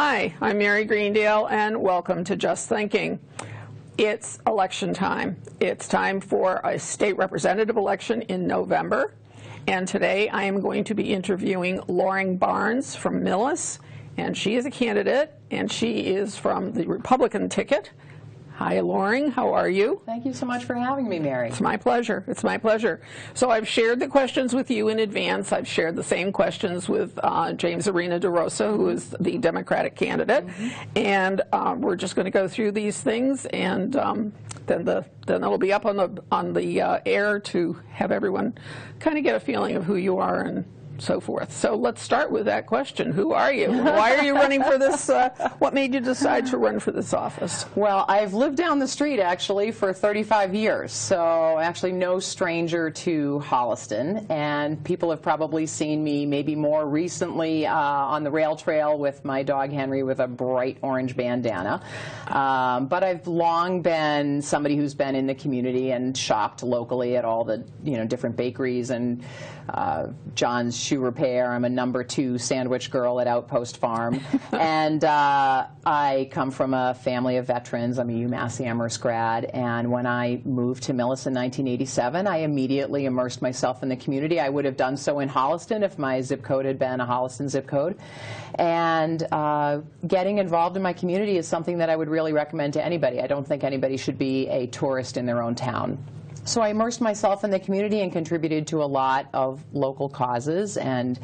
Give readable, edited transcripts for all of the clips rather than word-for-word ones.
Hi, I'm Mary Greendale, and welcome to Just Thinking. It's election time. It's time for a state representative election in November, and today I am going to be interviewing Loring Barnes from Millis, and she is a candidate, and she is from the Republican ticket. Hi, Loring. How are you? Thank you so much for having me, Mary. It's my pleasure. It's my pleasure. So I've shared the questions with you in advance. I've shared the same questions with James Arena DeRosa, who is the Democratic candidate. And we're just going to go through these things, and then it'll be up on the air to have everyone kind of get a feeling of who you are and so forth. So let's start with that question. Who are you? Why are you running for this? What made you decide to run for this office? Well, I've lived down the street, actually, for 35 years, so actually no stranger to Holliston. And people have probably seen me maybe more recently on the rail trail with my dog Henry with a bright orange bandana. But I've long been somebody who's been in the community and shopped locally at all the different bakeries and John's Shoe Repair. I'm a #2 sandwich girl at Outpost Farm. And I come from a family of veterans. I'm a UMass Amherst grad. And when I moved to Millis in 1987, I immediately immersed myself in the community. I would have done so in Holliston if my zip code had been a Holliston zip code. And getting involved in my community is something that I would really recommend to anybody. I don't think anybody should be a tourist in their own town. So I immersed myself in the community and contributed to a lot of local causes and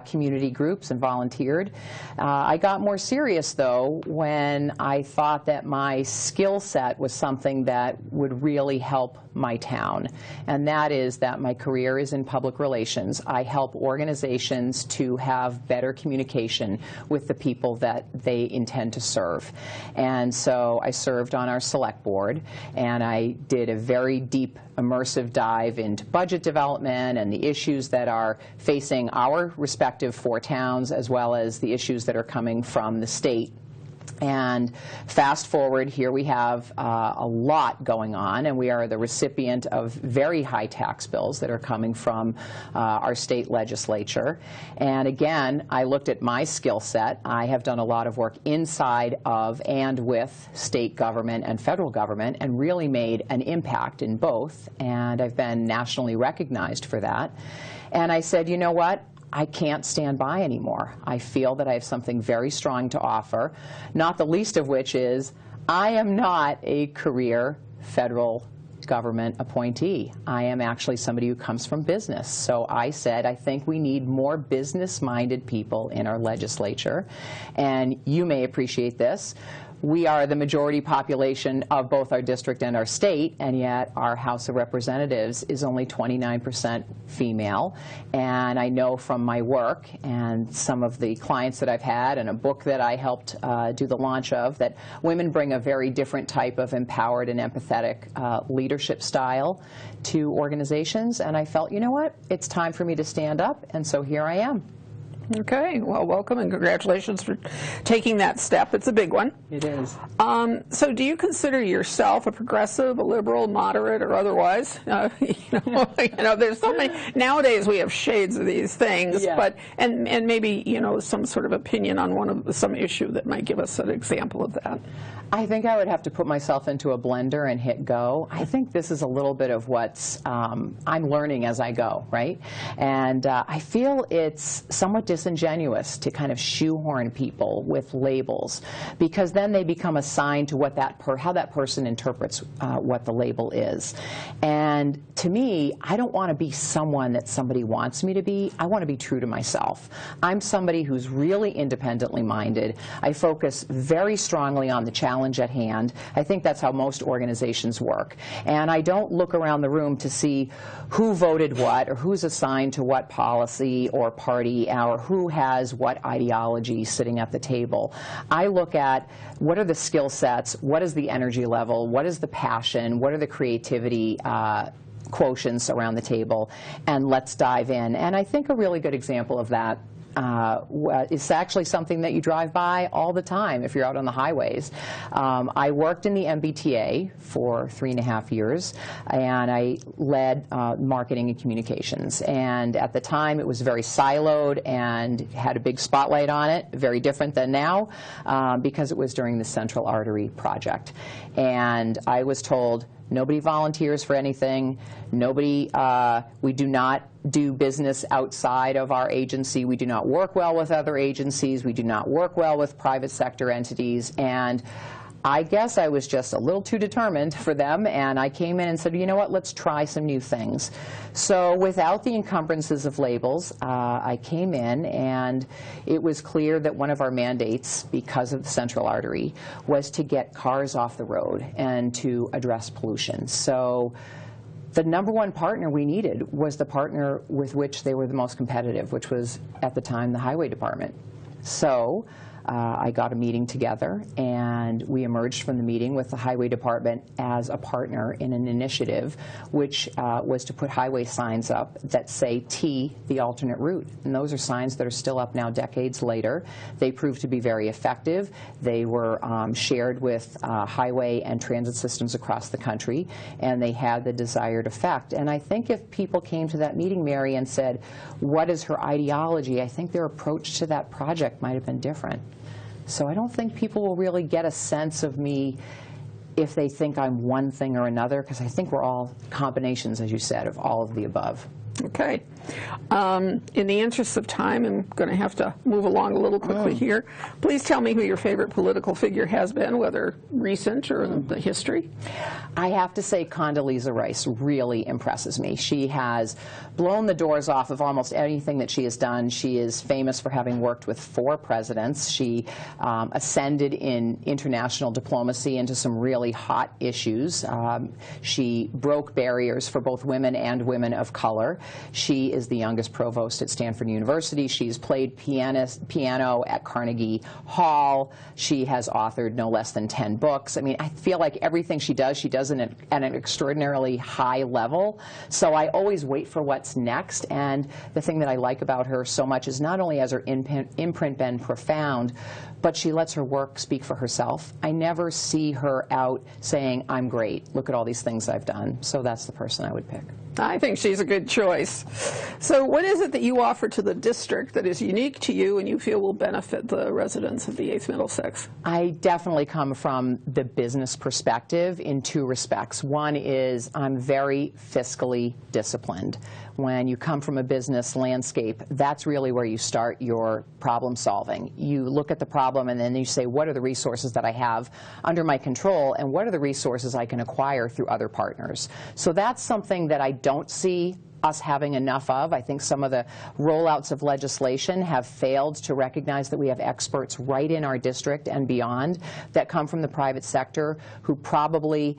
community groups and volunteered. I got more serious, though, when I thought that my skill set was something that would really help my town, and that is that my career is in public relations. I help organizations to have better communication with the people that they intend to serve. And so I served on our select board, and I did a very deep immersive dive into budget development and the issues that are facing our respective 4 towns, as well as the issues that are coming from the state. And fast forward, here we have a lot going on, and we are the recipient of very high tax bills that are coming from our state legislature. And again, I looked at my skill set. I have done a lot of work inside of and with state government and federal government and really made an impact in both. And I've been nationally recognized for that. And I said, you know what? I can't stand by anymore. I feel that I have something very strong to offer, not the least of which is I am not a career federal government appointee. I am actually somebody who comes from business. So I said, I think we need more business-minded people in our legislature. And you may appreciate this. We are the majority population of both our district and our state, and yet our House of Representatives is only 29% female. And I know from my work and some of the clients that I've had and a book that I helped do the launch of that women bring a very different type of empowered and empathetic leadership style to organizations. And I felt, you know what, it's time for me to stand up, and so here I am. Okay, well, welcome and congratulations for taking that step. It's a big one. It is. So do you consider yourself a progressive, a liberal, moderate, or otherwise? There's so many. Nowadays we have shades of these things, Yeah. but and maybe some sort of opinion on some issue that might give us an example of that. I think I would have to put myself into a blender and hit go. I think this is a little bit of what's I'm learning as I go, right? And I feel it's somewhat disingenuous to kind of shoehorn people with labels, because then they become assigned to what how that person interprets what the label is. And to me, I don't want to be someone that somebody wants me to be. I want to be true to myself. I'm somebody who's really independently minded. I focus very strongly on the challenge at hand. I think that's how most organizations work. And I don't look around the room to see who voted what or who's assigned to what policy or party or who has what ideology sitting at the table. I look at what are the skill sets, what is the energy level, what is the passion, what are the creativity quotients around the table, and let's dive in. And I think a really good example of that is actually something that you drive by all the time if you're out on the highways. I worked in the MBTA for 3.5 years, and I led marketing and communications. And at the time, it was very siloed and had a big spotlight on it, very different than now, because it was during the Central Artery project. And I was told, nobody volunteers for anything. Nobody, we do not do business outside of our agency. We do not work well with other agencies. We do not work well with private sector entities. And I guess I was just a little too determined for them, and I came in and said, you know what, let's try some new things. So without the encumbrances of labels, I came in, and it was clear that one of our mandates, because of the Central Artery, was to get cars off the road and to address pollution. So the #1 partner we needed was the partner with which they were the most competitive, which was, at the time, the Highway Department. So I got a meeting together, and we emerged from the meeting with the Highway Department as a partner in an initiative which was to put highway signs up that say T, the alternate route. And those are signs that are still up now decades later. They proved to be very effective. They were shared with highway and transit systems across the country, and they had the desired effect. And I think if people came to that meeting, Mary, and said, what is her ideology, I think their approach to that project might have been different. So I don't think people will really get a sense of me if they think I'm one thing or another, because I think we're all combinations, as you said, of all of the above. Okay. In the interest of time, I'm going to have to move along a little quickly here. Please tell me who your favorite political figure has been, whether recent or in the history. I have to say Condoleezza Rice really impresses me. She has blown the doors off of almost anything that she has done. She is famous for having worked with 4 presidents. She ascended in international diplomacy into some really hot issues. She broke barriers for both women and women of color. She is the youngest provost at Stanford University. She's played piano at Carnegie Hall. She has authored no less than 10 books. I mean, I feel like everything she does at an extraordinarily high level. So I always wait for what's next. And the thing that I like about her so much is not only has her imprint been profound, but she lets her work speak for herself. I never see her out saying, I'm great, look at all these things I've done. So that's the person I would pick. I think she's a good choice. So what is it that you offer to the district that is unique to you and you feel will benefit the residents of the 8th Middlesex? I definitely come from the business perspective in 2 respects. One is I'm very fiscally disciplined. When you come from a business landscape, that's really where you start your problem solving. You look at the problem and then you say, what are the resources that I have under my control, and what are the resources I can acquire through other partners? So that's something that I don't see us having enough of. I think some of the rollouts of legislation have failed to recognize that we have experts right in our district and beyond that come from the private sector who probably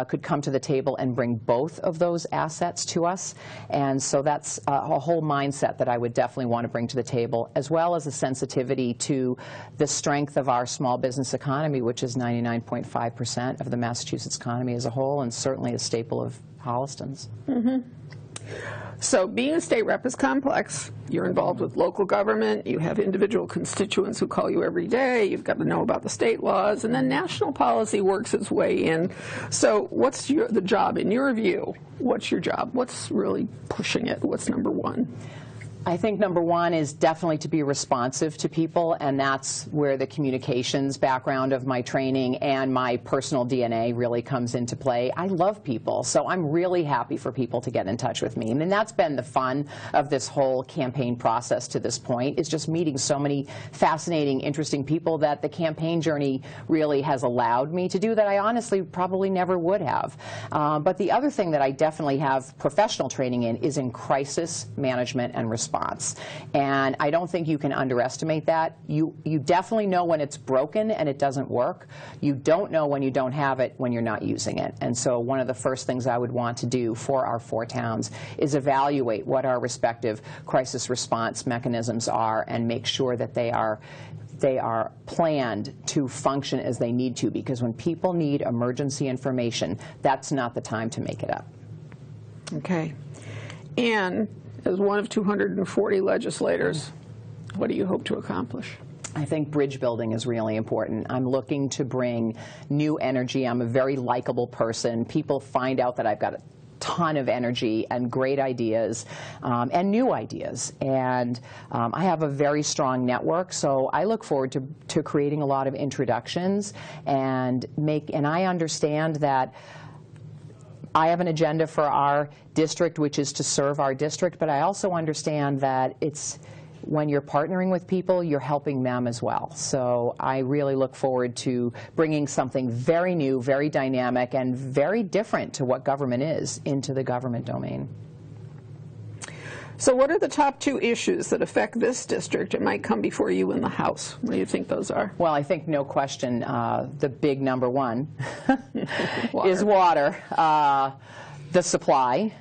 could come to the table and bring both of those assets to us. And so that's a whole mindset that I would definitely want to bring to the table, as well as a sensitivity to the strength of our small business economy, which is 99.5% of the Massachusetts economy as a whole, and certainly a staple of Holliston's. Mm-hmm. So being a state rep is complex. You're involved with local government. You have individual constituents who call you every day. You've got to know about the state laws. And then national policy works its way in. So what's the job, in your view? What's your job? What's really pushing it? What's #1? I think #1 is definitely to be responsive to people, and that's where the communications background of my training and my personal DNA really comes into play. I love people, so I'm really happy for people to get in touch with me. I mean, that's been the fun of this whole campaign process to this point, is just meeting so many fascinating, interesting people that the campaign journey really has allowed me to do that I honestly probably never would have. But the other thing that I definitely have professional training in is in crisis management and response. And I don't think you can underestimate that. You definitely know when it's broken and it doesn't work. You don't know when you don't have it when you're not using it. And so one of the first things I would want to do for our 4 towns is evaluate what our respective crisis response mechanisms are and make sure that they are planned to function as they need to, because when people need emergency information, that's not the time to make it up. Okay. And as one of 240 legislators, What do you hope to accomplish? I think bridge building is really important. I'm looking to bring new energy. I'm a very likable person. People find out that I've got a ton of energy and great ideas and new ideas. And I have a very strong network, so I look forward to creating a lot of introductions and I understand that I have an agenda for our district, which is to serve our district, but I also understand that when you're partnering with people, you're helping them as well. So I really look forward to bringing something very new, very dynamic, and very different to what government is into the government domain. So what are the top 2 issues that affect this district and might come before you in the House? What do you think those are? Well, I think no question the big number 1 is water, the supply,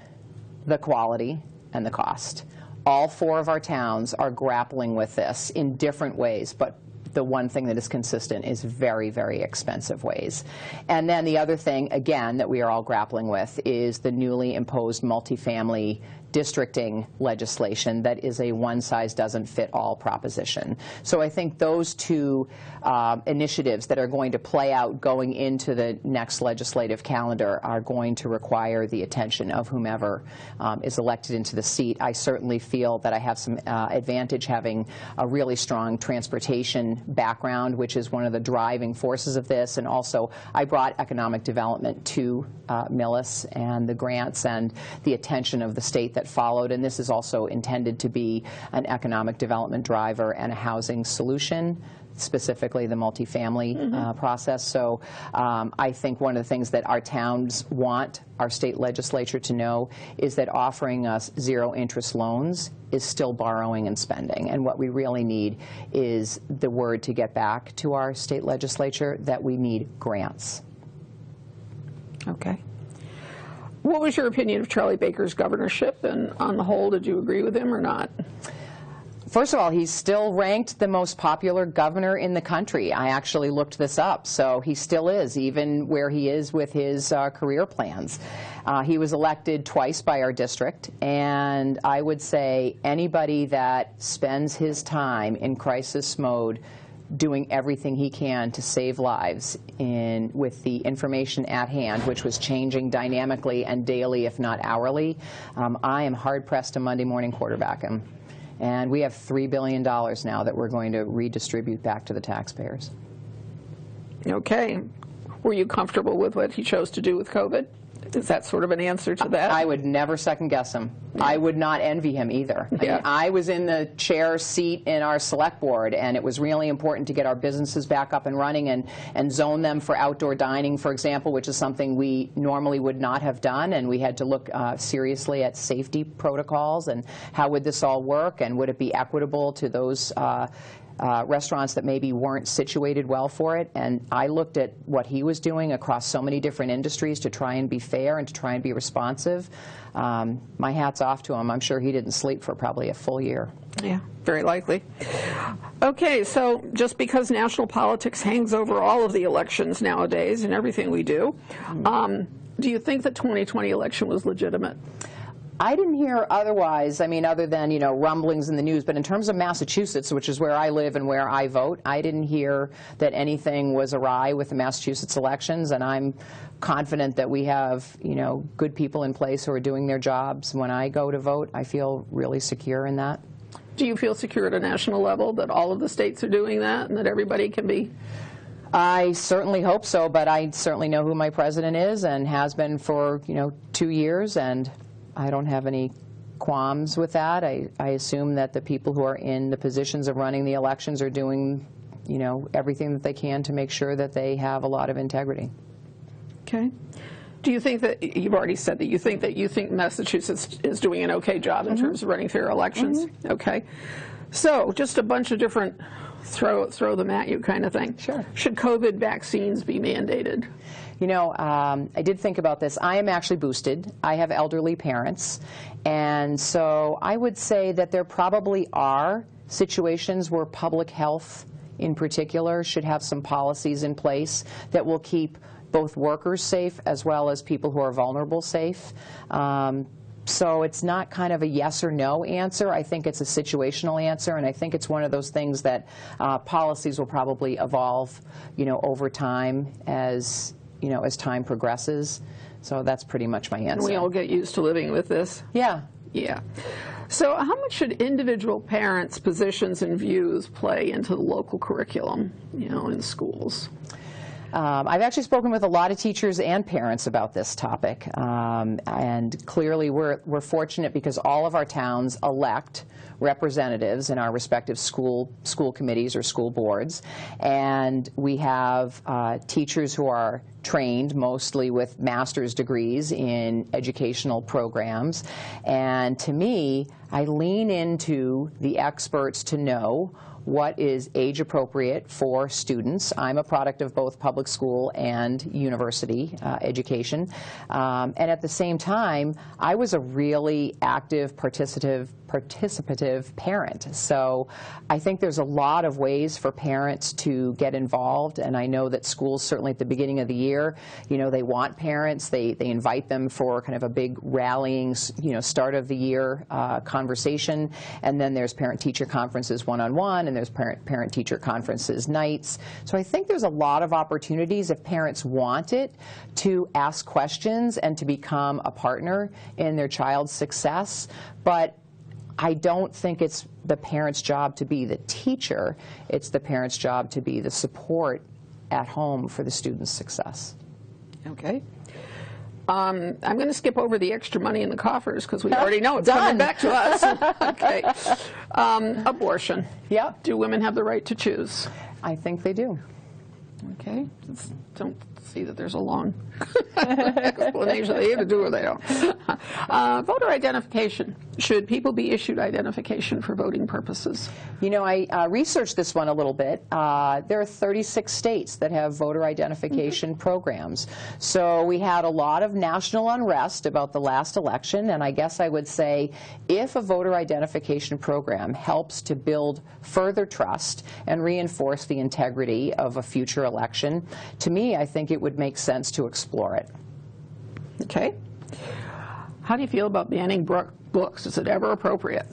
the quality, and the cost. All 4 of our towns are grappling with this in different ways, but the one thing that is consistent is very, very expensive ways. And then the other thing, again, that we are all grappling with is the newly imposed multifamily districting legislation that is a one-size-doesn't-fit-all proposition. So I think those 2 initiatives that are going to play out going into the next legislative calendar are going to require the attention of whomever is elected into the seat. I certainly feel that I have some advantage having a really strong transportation background, which is one of the driving forces of this, and also I brought economic development to Millis and the grants and the attention of the state that followed, and this is also intended to be an economic development driver and a housing solution, specifically the multifamily process. So I think one of the things that our towns want our state legislature to know is that offering us zero-interest loans is still borrowing and spending. And what we really need is the word to get back to our state legislature that we need grants. Okay. What was your opinion of Charlie Baker's governorship, and on the whole, did you agree with him or not? First of all, he's still ranked the most popular governor in the country. I actually looked this up, so he still is, even where he is with his career plans. He was elected twice by our district, and I would say anybody that spends his time in crisis mode doing everything he can to save lives with the information at hand, which was changing dynamically and daily, if not hourly, I am hard-pressed to Monday morning quarterback him. And we have $3 billion now that we're going to redistribute back to the taxpayers. Okay. Were you comfortable with what he chose to do with COVID? Is that sort of an answer to that? I would never second guess him. Yeah. I would not envy him either. Yeah. I mean, I was in the chair seat in our select board, and it was really important to get our businesses back up and running and zone them for outdoor dining, for example, which is something we normally would not have done, and we had to look seriously at safety protocols and how would this all work, and would it be equitable to those restaurants that maybe weren't situated well for it. And I looked at what he was doing across so many different industries to try and be fair and to try and be responsive. My hat's off to him. I'm sure he didn't sleep for probably a full year. Yeah, very likely. Okay, so just because national politics hangs over all of the elections nowadays and everything we do you think the 2020 election was legitimate? I didn't hear otherwise, I mean, other than, you know, rumblings in the news, but in terms of Massachusetts, which is where I live and where I vote, I didn't hear that anything was awry with the Massachusetts elections, and I'm confident that we have, you know, good people in place who are doing their jobs. When I go to vote, I feel really secure in that. Do you feel secure at a national level that all of the states are doing that and that everybody can be? I certainly hope so, but I certainly know who my president is and has been for, you know, 2 years, and I don't have any qualms with that. I assume that the people who are in the positions of running the elections are doing, you know, everything that they can to make sure that they have a lot of integrity. Okay. Do you think that, you've already said that you think Massachusetts is doing an okay job in terms of running fair elections? Okay. So just a bunch of different throw them at you kind of thing. Sure. Should COVID vaccines be mandated? You know, I did think about this. I am actually boosted. I have elderly parents. And so I would say that there probably are situations where public health in particular should have some policies in place that will keep both workers safe as well as people who are vulnerable safe. So it's not kind of a yes or no answer. I think it's a situational answer, and I think it's one of those things that policies will probably evolve, over time as time progresses. So that's pretty much my answer. And we all get used to living with this. Yeah. Yeah. So how much should individual parents' positions and views play into the local curriculum, in schools? I've actually spoken with a lot of teachers and parents about this topic, and clearly we're fortunate because all of our towns elect representatives in our respective school committees or school boards, and we have teachers who are trained mostly with master's degrees in educational programs, and to me, I lean into the experts to know what is age appropriate for students. I'm a product of both public school and university education. And at the same time, I was a really active, participative parent. So I think there's a lot of ways for parents to get involved, and I know that schools, certainly at the beginning of the year, they want parents. They invite them for kind of a big rallying, start of the year conversation, and then there's parent-teacher conferences one-on-one, and there's parent-teacher conferences nights. So I think there's a lot of opportunities, if parents want it, to ask questions and to become a partner in their child's success. But I don't think it's the parent's job to be the teacher. It's the parent's job to be the support at home for the student's success. Okay. I'm going to skip over the extra money in the coffers because we already know it's coming back to us. Okay. Abortion. Yeah. Do women have the right to choose? I think they do. Okay. Don't see that there's a long explanation. They either do or they don't. Voter identification. Should people be issued identification for voting purposes? I researched this one a little bit. There are 36 states that have voter identification programs. So we had a lot of national unrest about the last election, and I guess I would say if a voter identification program helps to build further trust and reinforce the integrity of a future election, to me, I think it would make sense to explore it. Okay. How do you feel about banning books? Is it ever appropriate?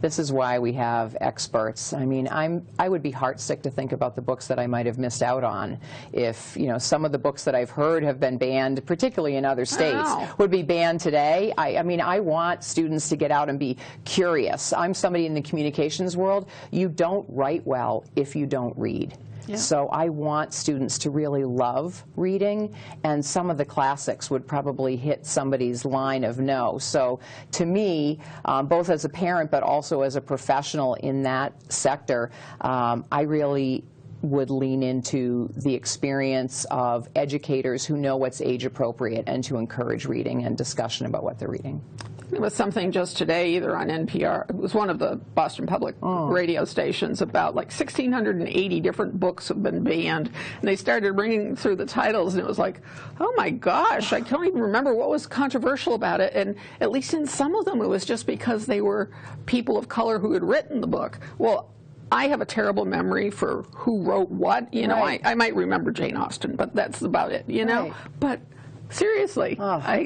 This is why we have experts. I mean, I would be heartsick to think about the books that I might have missed out on if, some of the books that I've heard have been banned, particularly in other states, would be banned today. I mean, I want students to get out and be curious. I'm somebody in the communications world. You don't write well if you don't read. Yeah. So I want students to really love reading, and some of the classics would probably hit somebody's line of no. So to me, both as a parent but also as a professional in that sector, I really would lean into the experience of educators who know what's age appropriate and to encourage reading and discussion about what they're reading. There was something just today, either on NPR, it was one of the Boston Public radio stations, about like 1,680 different books have been banned. And they started ringing through the titles, and it was like, oh my gosh, I can't even remember what was controversial about it. And at least in some of them, it was just because they were people of color who had written the book. Well, I have a terrible memory for who wrote what. Right. I might remember Jane Austen, but that's about it, Right. But seriously,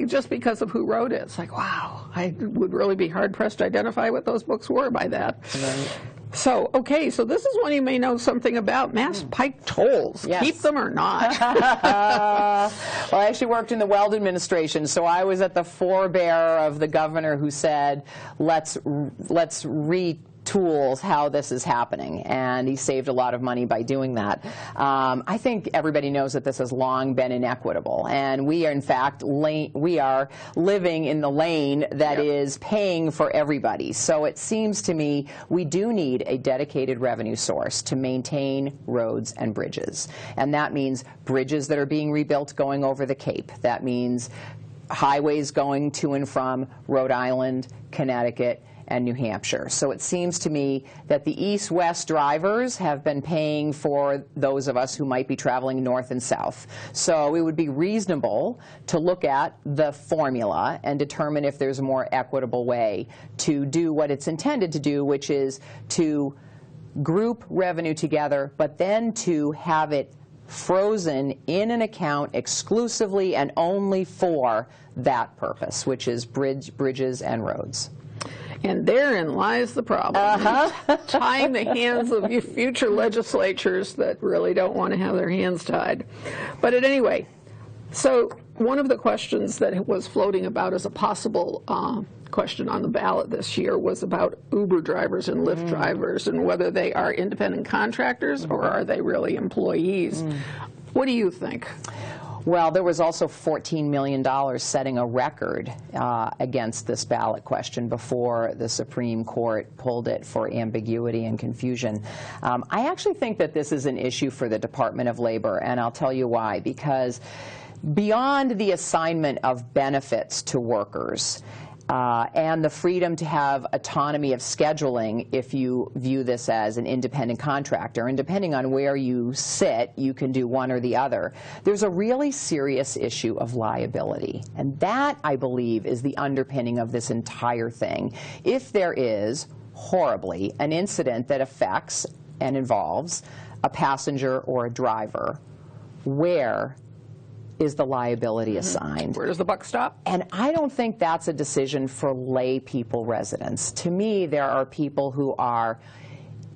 just because of who wrote it, it's like, wow, I would really be hard-pressed to identify what those books were by that. Right. So, okay, so this is one you may know something about, mass pike tolls. Yes. Keep them or not? Well, I actually worked in the Weld administration, so I was at the forebear of the governor who said, let's retool how this is happening, and he saved a lot of money by doing that. I think everybody knows that this has long been inequitable, and we are in fact we are living in the lane that is paying for everybody. So it seems to me we do need a dedicated revenue source to maintain roads and bridges, and that means bridges that are being rebuilt going over the Cape. That means highways going to and from Rhode Island, Connecticut, and New Hampshire. So it seems to me that the east-west drivers have been paying for those of us who might be traveling north and south. So it would be reasonable to look at the formula and determine if there's a more equitable way to do what it's intended to do, which is to group revenue together, but then to have it frozen in an account exclusively and only for that purpose, which is bridges and roads. And therein lies the problem. Tying the hands of future legislatures that really don't want to have their hands tied. But at any rate, so one of the questions that was floating about as a possible question on the ballot this year was about Uber drivers and Lyft drivers and whether they are independent contractors or are they really employees. What do you think? Well, there was also $14 million setting a record against this ballot question before the Supreme Court pulled it for ambiguity and confusion. I actually think that this is an issue for the Department of Labor, and I'll tell you why. Because beyond the assignment of benefits to workers, and the freedom to have autonomy of scheduling if you view this as an independent contractor. And depending on where you sit, you can do one or the other. There's a really serious issue of liability. And that, I believe, is the underpinning of this entire thing. If there is, horribly, an incident that affects and involves a passenger or a driver, where is the liability assigned? Where does the buck stop? And I don't think that's a decision for lay people residents. To me, there are people who are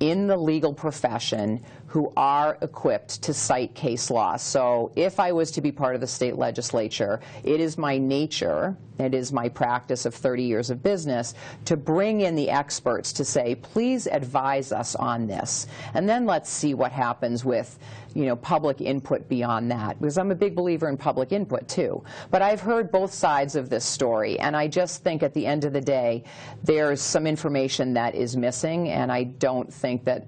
in the legal profession who are equipped to cite case law. So if I was to be part of the state legislature, it is my nature, it is my practice of 30 years of business, to bring in the experts to say, please advise us on this. And then let's see what happens with, public input beyond that. Because I'm a big believer in public input, too. But I've heard both sides of this story, and I just think at the end of the day, there's some information that is missing, and I don't think that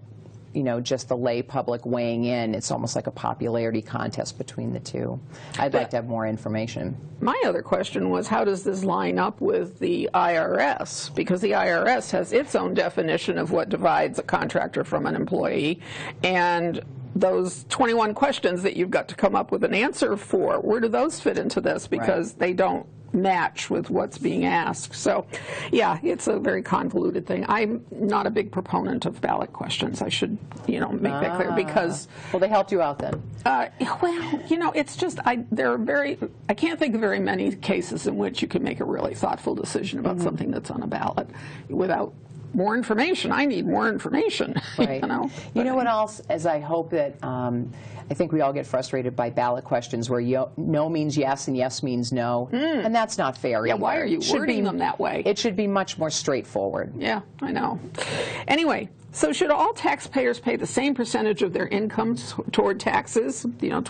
just the lay public weighing in, it's almost like a popularity contest between the two. I'd like to have more information. My other question was, how does this line up with the IRS? Because the IRS has its own definition of what divides a contractor from an employee, and those 21 questions that you've got to come up with an answer for, where do those fit into this? Because they don't match with what's being asked. So, yeah, it's a very convoluted thing. I'm not a big proponent of ballot questions. I should, make that clear, because... Well, they helped you out then. It's just, I can't think of very many cases in which you can make a really thoughtful decision about something that's on a ballot without more information. I need more information. Right. You know what else? As I hope that I think we all get frustrated by ballot questions where no means yes and yes means no, and that's not fair. Yeah, why are you wording them that way? It should be much more straightforward. Yeah, I know. Anyway, so should all taxpayers pay the same percentage of their incomes toward taxes? 20%,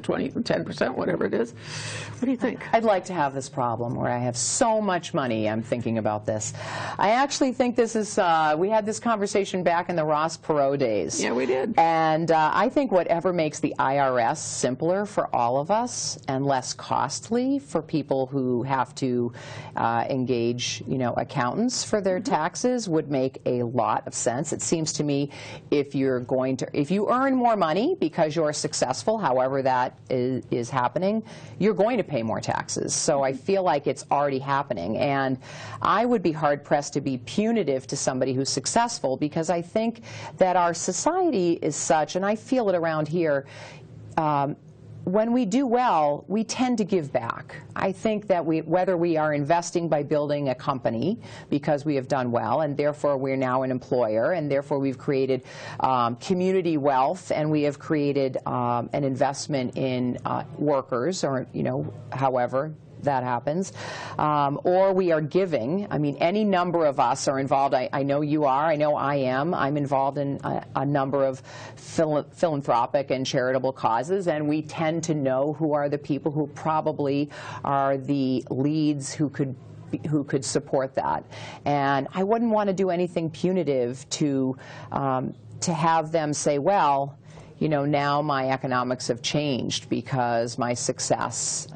10%, whatever it is. What do you think? I'd like to have this problem where I have so much money. I'm thinking about this. I actually think this is, we had this conversation back in the Ross Perot days. Yeah, we did. And I think whatever makes the IRS simpler for all of us and less costly for people who have to engage, accountants for their taxes would make a lot of sense. It seems to me if you earn more money because you're successful, however that is happening, you're going to pay more taxes. So I feel like it's already happening. And I would be hard-pressed to be punitive to somebody who's successful, because I think that our society is such, and I feel it around here, when we do well, we tend to give back. I think that whether we are investing by building a company because we have done well, and therefore we're now an employer, and therefore we've created community wealth, and we have created an investment in workers, or however that happens, or we are giving. I mean, any number of us are involved. I know you are. I know I am. I'm involved in a number of philanthropic and charitable causes, and we tend to know who are the people who probably are the leads who could support that. And I wouldn't want to do anything punitive to have them say, well, now my economics have changed because my success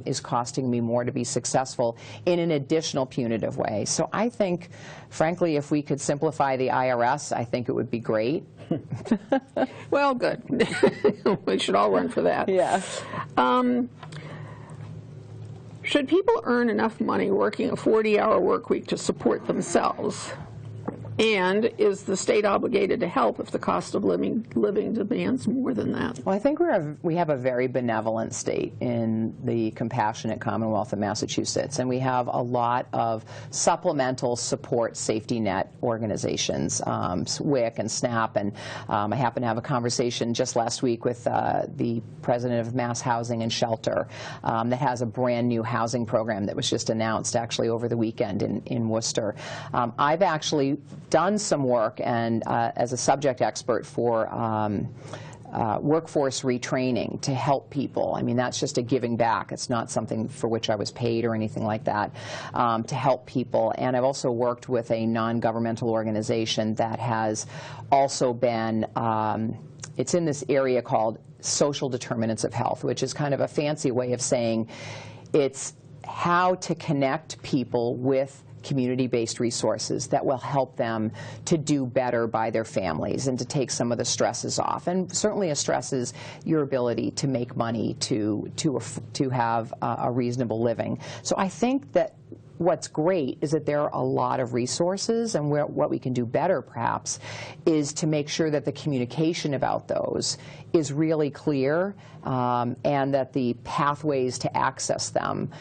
is costing me more to be successful in an additional punitive way. So I think, frankly, if we could simplify the IRS, I think it would be great. Well, good. We should all run for that. Yeah. Should people earn enough money working a 40-hour work week to support themselves? And is the state obligated to help if the cost of living demands more than that? Well, I think we have a very benevolent state in the compassionate Commonwealth of Massachusetts, and we have a lot of supplemental support safety net organizations, WIC and SNAP, and I happened to have a conversation just last week with the president of Mass Housing and Shelter that has a brand new housing program that was just announced actually over the weekend in Worcester. I've actually done some work and as a subject expert for workforce retraining to help people. I mean, that's just a giving back. It's not something for which I was paid or anything like that, to help people. And I've also worked with a non-governmental organization that has also been, it's in this area called social determinants of health, which is kind of a fancy way of saying it's how to connect people with community-based resources that will help them to do better by their families and to take some of the stresses off. And certainly a stress is your ability to make money to have a reasonable living. So I think that what's great is that there are a lot of resources, and what we can do better perhaps is to make sure that the communication about those is really clear, and that the pathways to access them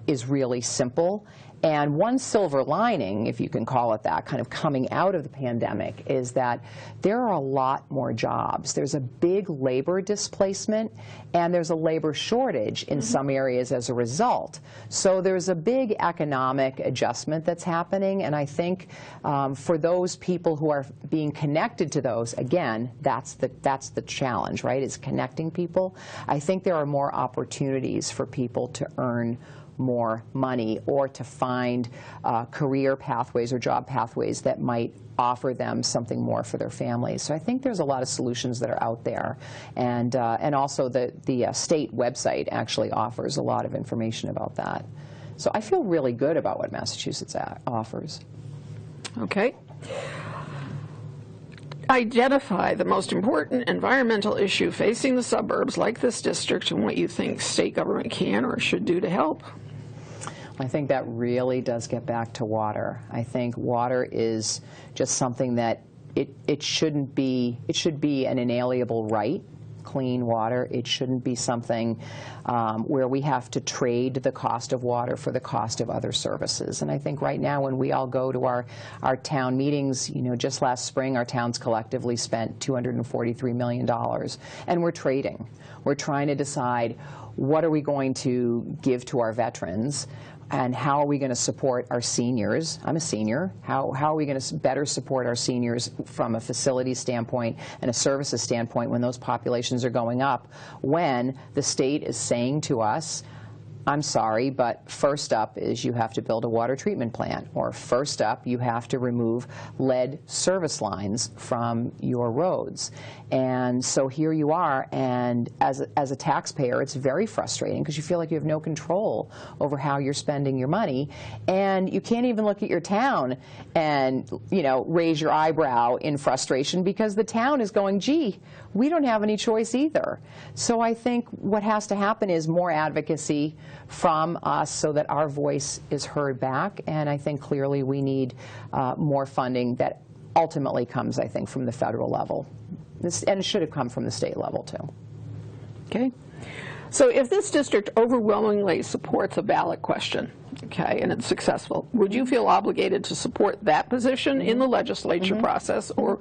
is really simple. And one silver lining, if you can call it that, kind of coming out of the pandemic, is that there are a lot more jobs. There's a big labor displacement, and there's a labor shortage in some areas as a result. So there's a big economic adjustment that's happening, and I think for those people who are being connected to those, again, that's the challenge, right, is connecting people. I think there are more opportunities for people to earn more money or to find career pathways or job pathways that might offer them something more for their families. So I think there's a lot of solutions that are out there, and also the state website actually offers a lot of information about that. So I feel really good about what Massachusetts offers. Okay. Identify the most important environmental issue facing the suburbs like this district and what you think state government can or should do to help. I think that really does get back to water. I think water is just something that it shouldn't be. It should be an inalienable right. Clean water. It shouldn't be something where we have to trade the cost of water for the cost of other services. And I think right now when we all go to our town meetings, you know, just last spring our towns collectively spent $243 million, and we're trading. We're trying to decide what are we going to give to our veterans, and how are we going to support our seniors? I'm a senior. How are we going to better support our seniors from a facility standpoint and a services standpoint when those populations are going up, when the state is saying to us, I'm sorry, but first up is you have to build a water treatment plant, or first up you have to remove lead service lines from your roads. And so here you are, and as a taxpayer, it's very frustrating because you feel like you have no control over how you're spending your money, and you can't even look at your town and, you know, raise your eyebrow in frustration because the town is going, gee, we don't have any choice either. So I think what has to happen is more advocacy from us so that our voice is heard back, and I think clearly we need more funding that ultimately comes, I think, from the federal level. And it should have come from the state level, too. Okay. So if this district overwhelmingly supports a ballot question, okay, and it's successful, would you feel obligated to support that position in the legislature process, or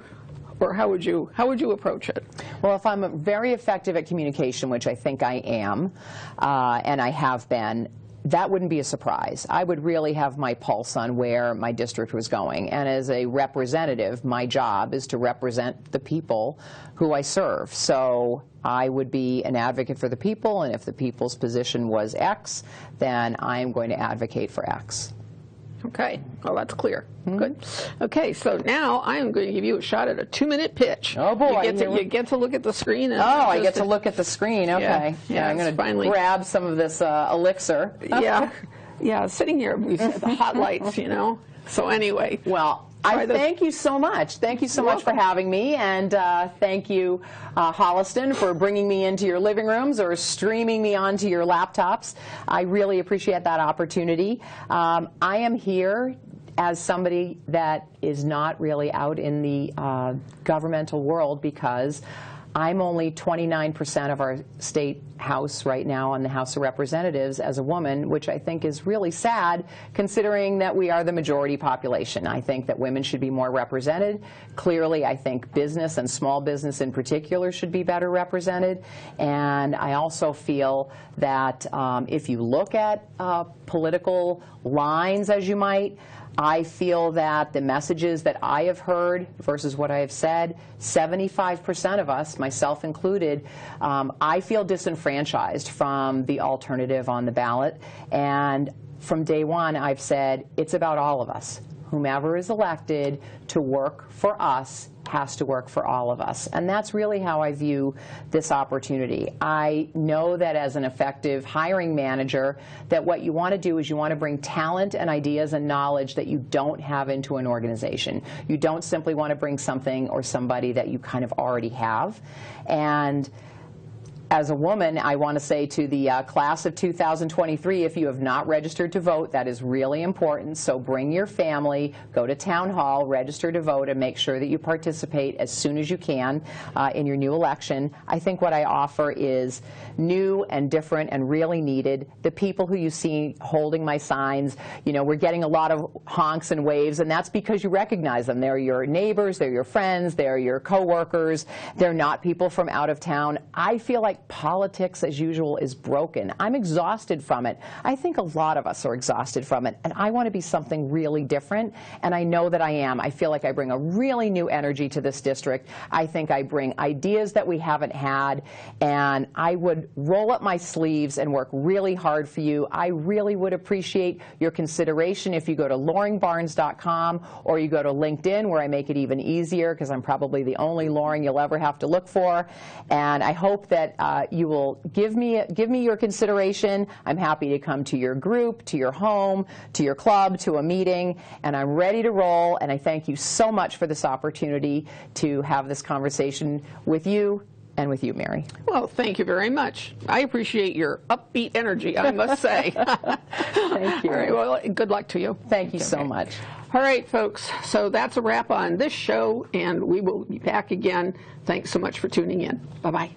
how would you approach it? Well, if I'm very effective at communication, which I think I am, and I have been, that wouldn't be a surprise. I would really have my pulse on where my district was going. And as a representative, my job is to represent the people who I serve. So I would be an advocate for the people, and if the people's position was X, then I am going to advocate for X. Okay, well, that's clear. Good. Okay, so now I am going to give you a shot at a 2-minute pitch. Oh boy! You get to look at the screen. And I get to look at the screen. Okay. Yeah, I'm going to finally grab some of this elixir. Yeah. Sitting here, we've had the hot lights, you know. So anyway, well, I thank you so much. Thank you so much for having me, and thank you, Holliston, for bringing me into your living rooms or streaming me onto your laptops. I really appreciate that opportunity. I am here as somebody that is not really out in the governmental world, because I'm only 29% of our state house right now on the House of Representatives as a woman, which I think is really sad considering that we are the majority population. I think that women should be more represented. Clearly, I think business and small business in particular should be better represented. And I also feel that if you look at political lines, as you might, I feel that the messages that I have heard versus what I have said, 75% of us, myself included, I feel disenfranchised from the alternative on the ballot. And from day one, I've said it's about all of us. Whomever is elected to work for us has to work for all of us. And that's really how I view this opportunity. I know that as an effective hiring manager, that what you want to do is you want to bring talent and ideas and knowledge that you don't have into an organization. You don't simply want to bring something or somebody that you kind of already have. And as a woman, I want to say to the class of 2023, if you have not registered to vote, that is really important. So bring your family, go to town hall, register to vote, and make sure that you participate as soon as you can in your new election. I think what I offer is new and different and really needed. The people who you see holding my signs, you know, we're getting a lot of honks and waves, and that's because you recognize them. They're your neighbors, they're your friends, they're your coworkers, they're not people from out of town. I feel like politics, as usual, is broken. I'm exhausted from it. I think a lot of us are exhausted from it, and I want to be something really different, and I know that I am. I feel like I bring a really new energy to this district. I think I bring ideas that we haven't had, and I would roll up my sleeves and work really hard for you. I really would appreciate your consideration if you go to loringbarnes.com or you go to LinkedIn, where I make it even easier because I'm probably the only Loring you'll ever have to look for. And I hope that you will give me your consideration. I'm happy to come to your group, to your home, to your club, to a meeting, and I'm ready to roll. And I thank you so much for this opportunity to have this conversation with you and with you, Mary. Well, thank you very much. I appreciate your upbeat energy, I must say. Thank you. All right, well, good luck to you. Thank you so much. All right, folks, so that's a wrap on this show, and we will be back again. Thanks so much for tuning in. Bye-bye.